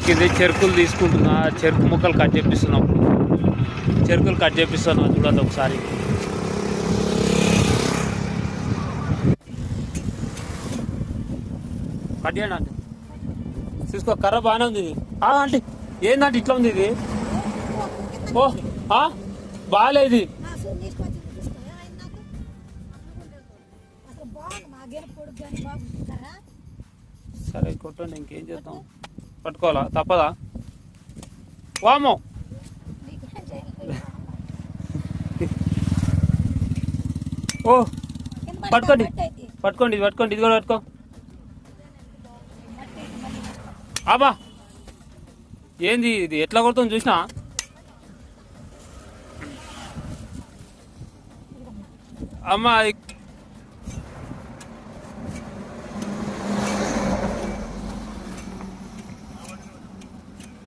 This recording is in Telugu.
దొరికింది. చెరుకులు తీసుకుంటున్నా, చెరుకు ముక్కలు కట్ చేపిస్తున్నాం. చెరుకులు కట్ చేపిస్తున్నా, చూడండి ఒకసారి. కట్ చేయండి అంటే తీసుకో. కర్ర బాగానే ఉంది ఇది. ఆంటీ ఏందంటే ఇట్లా ఉంది ఇది? ఓ బాగాలే ఇది. సరే కొట్టండి, ఇంకేం చేద్దాం. పట్టుకోవాలా, తప్పదా? వామో ఓ పట్టుకోండి పట్టుకోండి, ఇది పట్టుకోండి, ఇది కూడా పట్టుకో. అబ్బా ఏంది ఇది, ఎట్లా కొడుతుంది చూసినా? అమ్మా